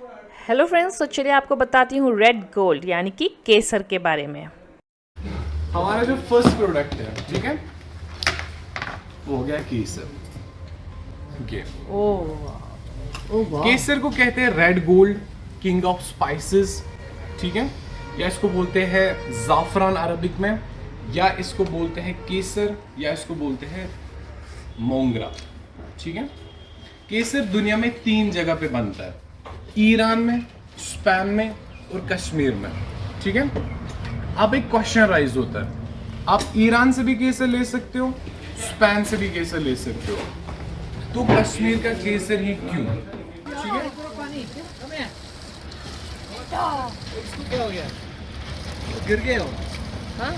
Hello friends, तो चलिए आपको बताती हूँ रेड गोल्ड यानी कि केसर के बारे में। हमारा जो फर्स्ट प्रोडक्ट है, ठीक है, वो हो गया केसर। ये केसर को कहते हैं red gold, king of spices, ठीक है, या इसको बोलते हैं जाफरान अरबिक में, या इसको बोलते हैं केसर, या इसको बोलते हैं मोंगरा, ठीक है। केसर दुनिया में 3 जगह पे बनता है, ईरान में, स्पेन में और कश्मीर में, ठीक है। अब एक क्वेश्चन राइज होता है, आप ईरान से भी केसर ले सकते हो, स्पेन से भी केसर ले सकते हो, तो कश्मीर का केसर ही क्यों, ठीक है। क्या हो गया, गिर गए हो? हाँ?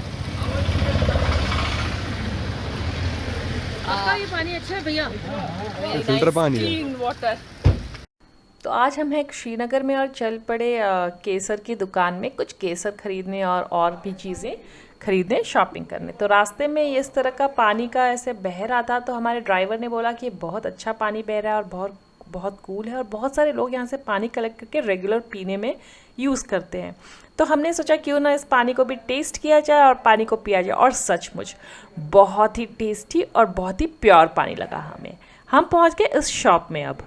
आपका ये पानी अच्छा है भैया, फिल्टर पानी है। Clean water. तो आज हम हैं श्रीनगर में और चल पड़े केसर की दुकान में कुछ केसर खरीदने और भी चीज़ें खरीदने, शॉपिंग करने। तो रास्ते में इस तरह का पानी का ऐसे बह रहा था, तो हमारे ड्राइवर ने बोला कि बहुत अच्छा पानी बह रहा है और बहुत बहुत कूल है और बहुत सारे लोग यहाँ से पानी कलेक्ट करके रेगुलर पीने में यूज़ करते हैं। तो हमने सोचा क्यों ना इस पानी को भी टेस्ट किया जाए और पानी को पिया जाए, और सचमुच बहुत ही टेस्टी और बहुत ही प्योर पानी लगा हमें। हम पहुँच गए इस शॉप में। अब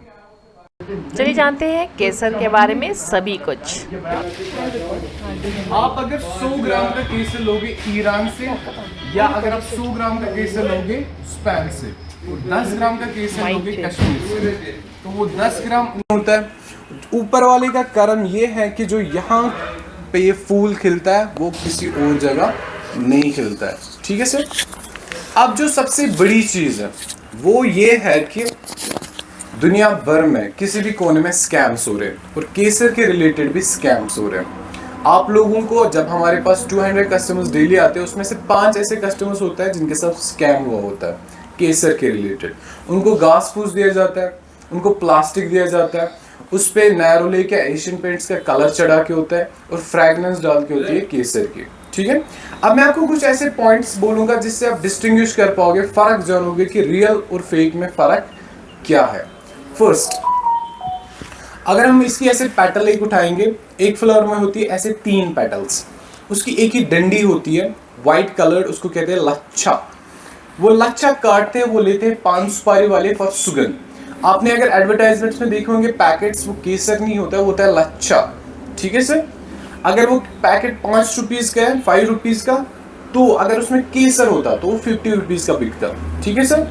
चलिए जानते हैं केसर के बारे में सभी कुछ। आप अगर 100 ग्राम का केसर लोगे ईरान से, या अगर आप 100 ग्राम का केसर लोगे स्पेन से, और 10 ग्राम का केसर लोगे कश्मीर से, तो वो 10 ग्राम होता है। ऊपर वाले का कारण ये है कि जो यहाँ पे ये फूल खिलता है वो किसी और जगह नहीं खिलता है, ठीक है सर। अब जो सबसे बड़ी चीज़ है वो ये है कि दुनिया भर में किसी भी कोने में स्कैम्स हो रहे हैं, और केसर के रिलेटेड भी स्कैम्स हो रहे हैं। आप लोगों को, जब हमारे पास 200 कस्टमर्स डेली आते हैं, उसमें से 5 ऐसे कस्टमर्स होता है जिनके साथ स्कैम हुआ होता है केसर के रिलेटेड। उनको घास फूस दिया जाता है, उनको प्लास्टिक दिया जाता है, उस पर नैरोले के एशियन पेंट्स का कलर चढ़ा के होता है और फ्रेगनेंस डाल के होती है केसर की, ठीक है। अब मैं आपको कुछ ऐसे पॉइंट्स बोलूंगा जिससे आप डिस्टिंग्विश कर पाओगे, फर्क जानोगे कि रियल और फेक में फर्क क्या है। फर्स्ट, अगर हम इसकी ऐसे पेटल एक उठाएंगे, एक फ्लावर में होती है ऐसे 3 पेटल्स, उसकी एक ही डंडी होती है व्हाइट कलर्ड, उसको कहते हैं लच्छा। वो लच्छा काटते हैं, वो लेते हैं 5 सुपारी वाले फॉर सुगंध। आपने अगर एडवर्टाइजमेंट्स में देखे होंगे पैकेट्स, वो केसर नहीं होता है, वो होता है लच्छा, ठीक है सर। अगर वो पैकेट 5 रुपीज का है, 5 रुपीज का, तो अगर उसमें केसर होता तो वो 50 रुपीज का बिकता, ठीक है सर।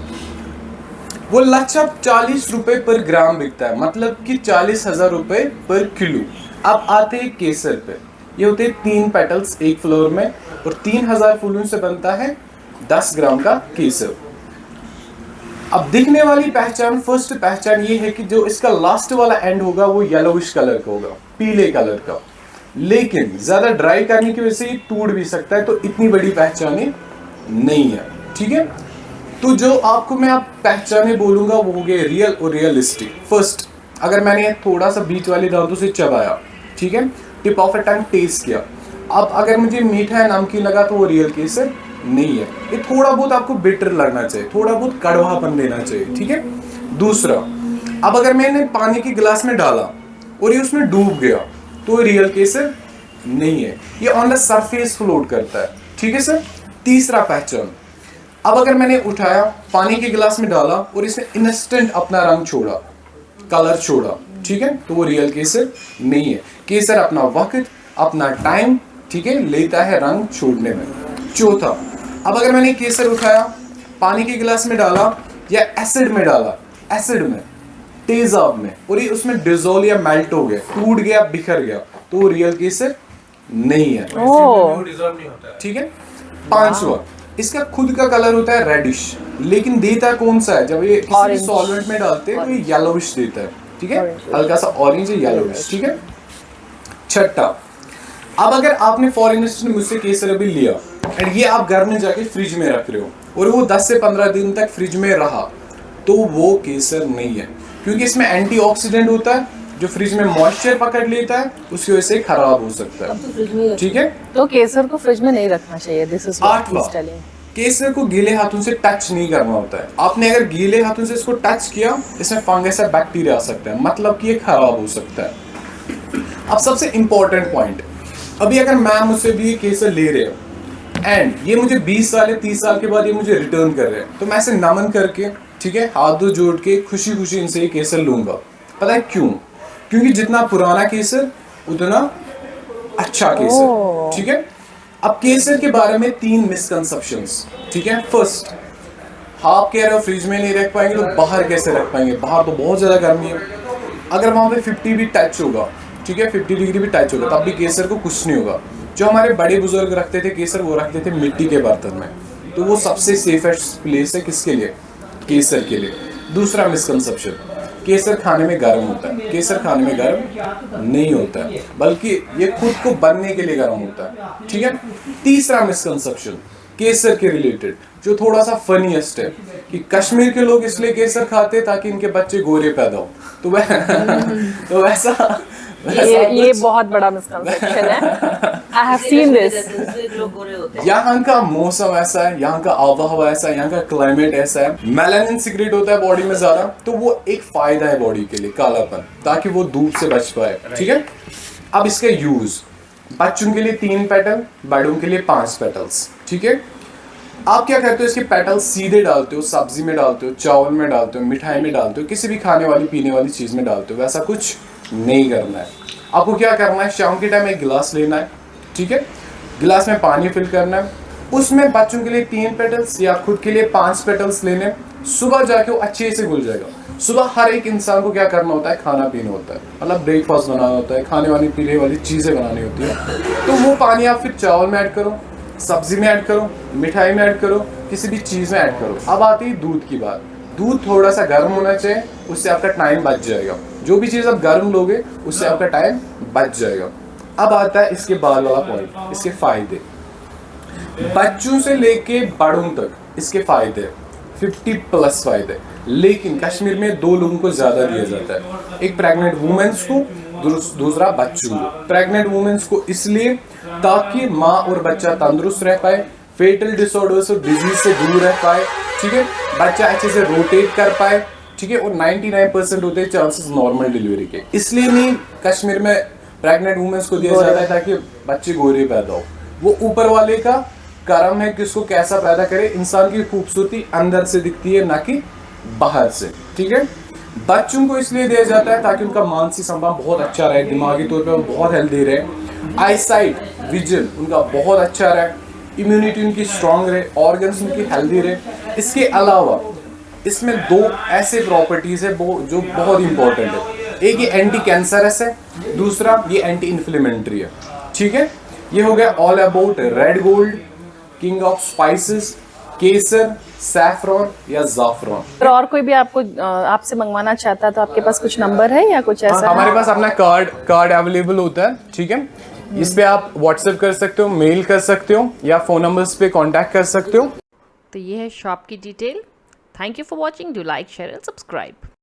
वो लच्छा 40 रुपए पर ग्राम बिकता है, मतलब कि 40,000 रुपए पर किलो। अब आते हैं केसर पे, ये होते हैं 3 पेटल्स एक फ्लोर में, और 3000 फूलों से बनता है 10 ग्राम का केसर। अब दिखने वाली पहचान, फर्स्ट पहचान ये है कि जो इसका लास्ट वाला एंड होगा वो येलोविश कलर का होगा, पीले कलर का, लेकिन ज्यादा ड्राई करने की वजह से ये टूट भी सकता है, तो इतनी बड़ी पहचाने नहीं है, ठीक है। तो जो आपको मैं आप पहचाने बोलूंगा वो हो गए रियल और रियलिस्टिक। फर्स्ट, अगर मैंने थोड़ा सा बीच वाले दांतों से चबाया, ठीक है, tip of a tongue test किया, अब अगर मुझे मीठा या नमकीन लगा तो वो रियल केसर नहीं है। ये थोड़ा बहुत आपको बिटर लगना चाहिए, थोड़ा बहुत कड़वापन देना चाहिए, ठीक है। दूसरा, अब अगर मैंने पानी के गिलास में डाला और ये उसमें डूब गया तो रियल केसर नहीं है, ये ऑन द सरफेस फ्लोट करता है, ठीक है सर। तीसरा पहचान, अब अगर मैंने उठाया, पानी के गिलास में डाला और इसने इंस्टेंट अपना रंग छोड़ा, कलर छोड़ा, ठीक है, तो वो रियल केसर नहीं है। केसर अपना वक्त, अपना टाइम, ठीक है, लेता है रंग छोड़ने में। चौथा, अब अगर मैंने केसर उठाया, पानी के गिलास में डाला या एसिड में डाला, एसिड में, तेजाब में, और ये उसमें डिजोल्व या मेल्ट हो गया, टूट गया, बिखर गया, तो वो रियल केसर नहीं है, ठीक है। पांचवा, इसका खुद का कलर होता है रेडिश, लेकिन देता कौन सा है, जब ये किसी सॉल्वेंट में डालते हैं तो ये येलोविश देता है, ठीक है, हल्का सा ऑरेंज है, येलोविश, ठीक है। छठा, अब अगर आपने फॉरेनर्स ने मुझसे केसर अभी लिया एंड ये आप घर में जाके फ्रिज में रख रहे हो और वो 10 से 15 दिन तक फ्रिज में रहा, तो वो केसर नहीं है, क्योंकि इसमें एंटीऑक्सीडेंट होता है जो फ्रिज में मॉइस्चर पकड़ लेता है, उसकी वजह से खराब हो सकता है, ठीक है। तो केसर को फ्रिज में नहीं रखना चाहिए, this is what he is telling. केसर को गीले हाथों से टच नहीं करना होता है। आपने अगर गीले हाथों से इसको टच किया, इसमें फंगस या बैक्टीरिया आ सकता है, मतलब कि ये खराब हो सकता है, अब सबसे इंपॉर्टेंट पॉइंट, अभी अगर मैम मुझसे भी ये केसर ले रहे हो एंड ये मुझे 20 साल या 30 साल के बाद ये मुझे रिटर्न कर रहे हैं, तो मैं ऐसे नमन करके, ठीक है, हाथ दो जोड़ के खुशी खुशी इनसे ये केसर लूंगा। पता है क्यों? क्योंकि जितना पुराना केसर उतना अच्छा केसर, ठीक है। अब केसर के बारे में 3 मिसकंसेप्शंस, ठीक है। फर्स्ट, आप कह रहे हो फ्रिज में नहीं रख पाएंगे तो बाहर कैसे रख पाएंगे, बाहर तो बहुत ज़्यादा गर्मी है। अगर वहाँ पे 50 भी टच होगा, ठीक है, 50 डिग्री भी टच होगा, तब भी केसर को कुछ नहीं होगा। जो हमारे बड़े बुजुर्ग रखते थे केसर, वो रखते थे मिट्टी के बर्तन में, तो वो सबसे सेफेस्ट प्लेस है किसके लिए? केसर के लिए। दूसरा मिसकंसेप्शन, केसर खाने में गर्म होता है। केसर खाने में गर्म नहीं होता है, बल्कि ये खुद को बनने के लिए गर्म होता है, ठीक है। तीसरा मिसकंसेप्शन केसर के रिलेटेड, जो थोड़ा सा फनीएस्ट है, कि कश्मीर के लोग इसलिए केसर खाते ताकि इनके बच्चे गोरे पैदा हो, तो वैसा ये बहुत बड़ा मिसकंसेप्शन है। I have seen this. यहाँ का मौसम ऐसा है, यहाँ का आबोहवा ऐसा है, यहाँ का क्लाइमेट ऐसा है, मेलानिन सीक्रेट होता है बॉडी में ज्यादा, तो वो एक फायदा है बॉडी के लिए, कालापन, ताकि वो धूप से बच पाए, ठीक है। अब इसका यूज, बच्चों के लिए 3 पेटल, बड़ों के लिए 5 पेटल्स, ठीक है। आप क्या करते हो, इसके पेटल्स सीधे डालते हो, सब्जी में डालते हो, चावल में डालते हो, मिठाई में डालते हो, किसी भी खाने वाली पीने वाली चीज में डालते हो, वैसा कुछ नहीं करना है। आपको क्या करना है, शाम के टाइम एक गिलास लेना है, ठीक है, गिलास में पानी फिल करना है, उसमें बच्चों के लिए 3 पेटल्स या खुद के लिए 5 पेटल्स लेने, सुबह जाके वो अच्छे से घुल जाएगा। सुबह हर एक इंसान को क्या करना होता है, खाना पीना होता है, मतलब ब्रेकफास्ट बनाना होता है, खाने वाली पीने वाली चीज़ें बनानी होती है, तो वो पानी आप फिर चावल में ऐड करो, सब्जी में ऐड करो, मिठाई में ऐड करो, किसी भी चीज़ में ऐड करो। अब आती है दूध की बात। दूध थोड़ा सा गर्म होना चाहिए, उससे आपका टाइम बच जाएगा। जो भी चीज़ आप गर्म लोगे उससे आपका टाइम बच जाएगा। अब आता है इसके बाद वाला पॉइंट, इसके फायदे। बच्चों से लेके बड़ों तक इसके फायदे 50+ फायदे, लेकिन कश्मीर में 2 लोगों को ज़्यादा दिया जाता है, एक प्रेग्नेंट वुमेन्स को, दूसरा बच्चों को। प्रेग्नेंट वुमेन्स को इसलिए ताकि माँ और बच्चा तंदुरुस्त रह पाए, फेटल डिसऑर्डर्स और डिजीज से दूर रह पाए, ठीक है, बच्चा अच्छे से रोटेट कर पाए, ठीक है, और 99% होते हैं चांसेस नॉर्मल डिलीवरी के। इसलिए नहीं कश्मीर में प्रेग्नेंट वुमेन्स को दिया जाता है ताकि बच्चे गोरे पैदा हो। वो ऊपर वाले का करम है कि उसको कैसा पैदा करे। इंसान की खूबसूरती अंदर से दिखती है, ना कि बाहर से, ठीक है। बच्चों को इसलिए दिया जाता है ताकि उनका मानसिक संभाव बहुत अच्छा रहे, दिमागी तौर पे वो बहुत हेल्दी रहे, आईसाइट विजन उनका बहुत अच्छा रहे, इम्यूनिटी उनकी स्ट्रांग रहे, ऑर्गन्स उनकी हेल्दी रहे। इसके अलावा इसमें 2 ऐसे प्रॉपर्टीज है जो बहुत इंपॉर्टेंट है। एक ये एंटी कैंसरस है, दूसरा ये एंटी इन्फ्लेमेटरी है, ठीक है। ये हो गया all about red gold, king of spices, Kesar, saffron या जाफरॉन। और कोई भी आपको आपसे मंगवाना चाहता है तो आपके पास कुछ नंबर है या कुछ ऐसा? हमारे पास अपना कार्ड अवेलेबल होता है, ठीक है। इस पे आप व्हाट्सएप कर सकते हो, मेल कर सकते हो, या फ़ोन नंबर्स पे कांटेक्ट कर सकते हो। तो ये है शॉप की detail. Thank you for watching. Do like, share and subscribe.